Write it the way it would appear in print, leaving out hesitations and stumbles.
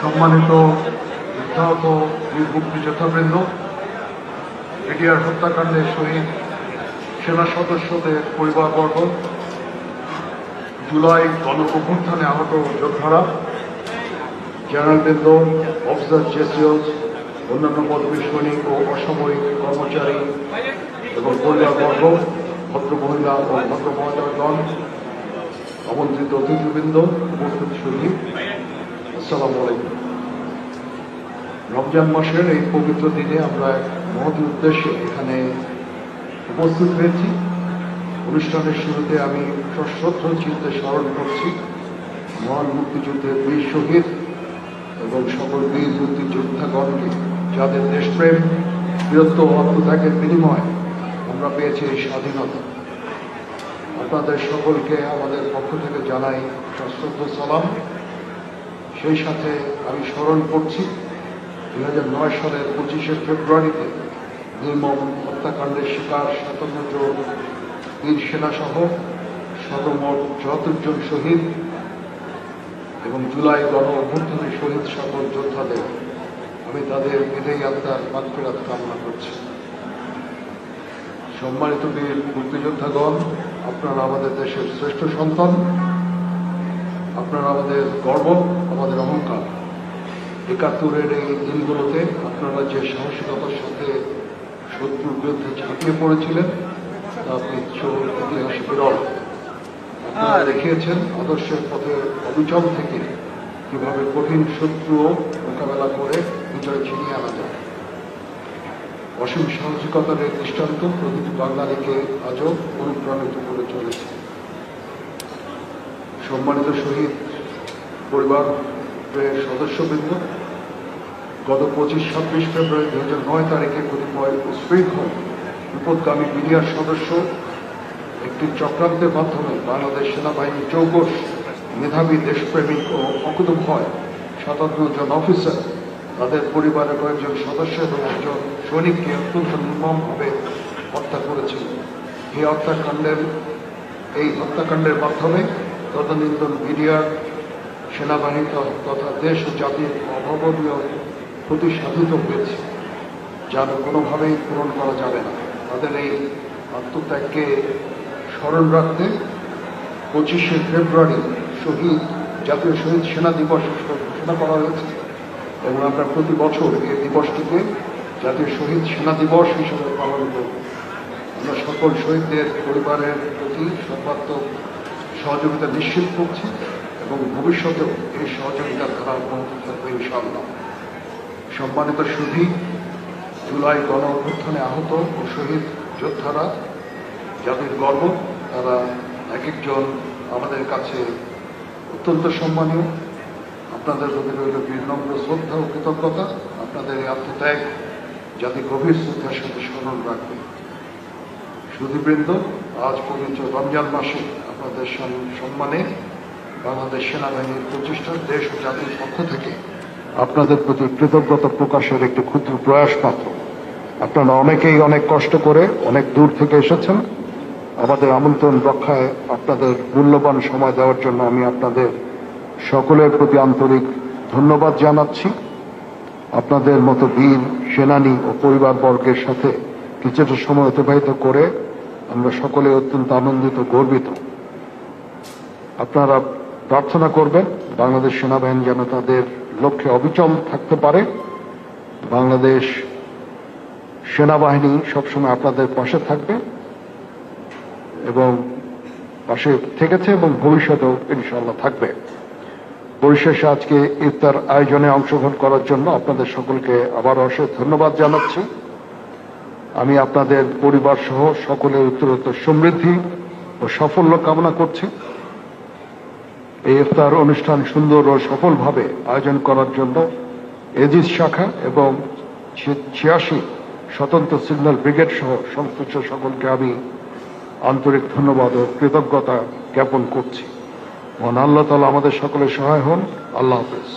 সম্মানিত বিখ্যাত বীর মুক্তিযোদ্ধাবৃন্দ, বিডিআর হত্যাকাণ্ডে শহীদ সেনা সদস্যদের পরিবারবর্গ, জুলাই গণ অভ্যুত্থানে আহত যোদ্ধারা, জেনারেলবৃন্দ, অফিসার জেসিওস, অন্যান্য পদবী সৈনিক ও অসামরিক কর্মচারী এবং পরিবারবর্গ, ভদ্রমহিলা ও ভদ্রমহিলাগণ, আমন্ত্রিত অতিথিবৃন্দ, উপস্থিত সুধী, আসসালামু আলাইকুম। রমজান মাসের এই পবিত্র দিনে আমরা এক মহৎ উদ্দেশ্যে এখানে উপস্থিত হয়েছি। অনুষ্ঠানের শুরুতে আমি সশ্রদ্ধ চিত্তে স্মরণ করছি মহান মুক্তিযুদ্ধের বীর শহীদ এবং সকল বীর মুক্তিযোদ্ধাগণকে, যাদের দেশপ্রেম, বীরত্ব ও আত্মত্যাগের বিনিময়ে আমরা পেয়েছি এই স্বাধীনতা। আপনাদের সকলকে আমাদের পক্ষ থেকে জানাই সশ্রদ্ধ সালাম। সেই সাথে আমি স্মরণ করছি 2009 সালের 25শে ফেব্রুয়ারিতে নির্মম হত্যাকাণ্ডের শিকার 57 জন বীর সেনাসহ সর্বমোট 74 জন শহীদ এবং জুলাই গণ অভ্যুত্থানে শহীদ সকল যোদ্ধাদের আমি তাদের বিদায়ী আত্মার মাগফিরাত কামনা করছি। সম্মানিত বীর মুক্তিযোদ্ধাগণ, আপনারা আমাদের দেশের শ্রেষ্ঠ সন্তান, আপনারা আমাদের গর্ব, আমাদের অহংকার। 71-এর এই দিনগুলোতে আপনারা যে সাহসিকতার সাথে শত্রুর বিরুদ্ধে ঝাঁপিয়ে পড়েছিলেন তা ইতিহাস বিরল। আপনারা দেখিয়েছেন আদর্শের পথে অবিচল থেকে কিভাবে কঠিন শত্রুও মোকাবেলা করে বিজয় ছিনিয়ে আনা যায়। অসীম সাহসিকতার এই দৃষ্টান্ত প্রতিটি বাঙালিকে আজও অনুপ্রাণিত করে চলেছে। সম্মানিত শহীদ পরিবারের সদস্যবৃন্দ, গত 25-26 ফেব্রুয়ারি 2009 তারিখে কতিপয় উৎশৃঙ্খল বিপদগামী বিডিআর সদস্য একটি চক্রান্তের মাধ্যমে বাংলাদেশ সেনাবাহিনীর চৌকস মেধাবী, দেশপ্রেমিক ও অকুতভয় 57 জন অফিসার, তাদের পরিবারের কয়েকজন সদস্য এবং একজন সৈনিককে অত্যন্ত নির্মমভাবে হত্যা করেছিল। এই হত্যাকাণ্ডের মাধ্যমে তদানীন্তন বিডিআর, সেনাবাহিনী তথা দেশ ও জাতির অভাবনীয় ক্ষতি সাধিত হয়েছে, যা কোনোভাবেই পূরণ করা যাবে না। তাদের এই আত্মত্যাগকে স্মরণ রাখতে 25শে ফেব্রুয়ারি জাতীয় শহীদ সেনা দিবস ঘোষণা করা হয়েছে এবং আমরা প্রতি বছর এই দিবসটিকে জাতীয় শহীদ সেনা দিবস হিসেবে পালন করব। আমরা সকল শহীদদের পরিবারের প্রতি সর্বাত্মক সহযোগিতা নিশ্চিত করছি এবং ভবিষ্যতেও এই সহযোগিতার ধারা অব্যাহত থাকবে ইনশাআল্লাহ। সম্মানিত সুধী, জুলাই গণ অভ্যুত্থানে আহত ও শহীদ যোদ্ধারা জাতির গর্ব, তারা এক একজন আমাদের কাছে অত্যন্ত সম্মানীয়। আপনাদের প্রতি রইল বিনম্র শ্রদ্ধা ও কৃতজ্ঞতা। আপনাদের এই আত্মত্যাগ জাতি গভীর শ্রদ্ধার সাথে স্মরণ রাখবে। সুধীবৃন্দ, আজ পবিত্র রমজান মাসে আপনাদের সম্মানে বাংলাদেশ সেনাবাহিনীর প্রতিষ্ঠার দেশ ও জাতির পক্ষ থেকে আপনাদের প্রতি কৃতজ্ঞতা প্রকাশের একটি ক্ষুদ্র প্রয়াস মাত্র। আপনারা অনেকেই অনেক কষ্ট করে অনেক দূর থেকে এসেছেন। আমাদের আমন্ত্রণ রক্ষায় আপনাদের মূল্যবান সময় দেওয়ার জন্য আমি আপনাদের সকলের প্রতি আন্তরিক ধন্যবাদ জানাচ্ছি। আপনাদের মতো বীর সেনানী ও পরিবারবর্গের সাথে কিছুটা সময় অতিবাহিত করে আমরা সকলে অত্যন্ত আনন্দিত, গর্বিত। আপনারা প্রার্থনা করবেন বাংলাদেশ সেনাবাহিনী যেন তাদের লক্ষ্যে অবিচল থাকতে পারে। বাংলাদেশ সেনাবাহিনী সবসময় আপনাদের পাশে থাকবে এবং পাশে থেকেছে এবং ভবিষ্যতেও ইনশাআল্লাহ থাকবে। পরিশেষে আজকে ইফতার আয়োজনে অংশগ্রহণ করার জন্য আপনাদের সকলকে আবার অশেষ ধন্যবাদ জানাচ্ছি। আমি আপনাদের পরিবার সহ সকলের উত্তরোত্তর সমৃদ্ধি ও সাফল্য কামনা করছি। এই ইফতার অনুষ্ঠান সুন্দর ও সফলভাবে আয়োজন করার জন্য এজিজ শাখা এবং 86 স্বতন্ত্র সিগন্যাল ব্রিগেড সহ সংশ্লিষ্ট সকলকে আমি আন্তরিক ধন্যবাদ ও কৃতজ্ঞতা জ্ঞাপন করছি। মহান আল্লাহ তাআলা আমাদের সকলের সহায় হন। আল্লাহ হাফেজ।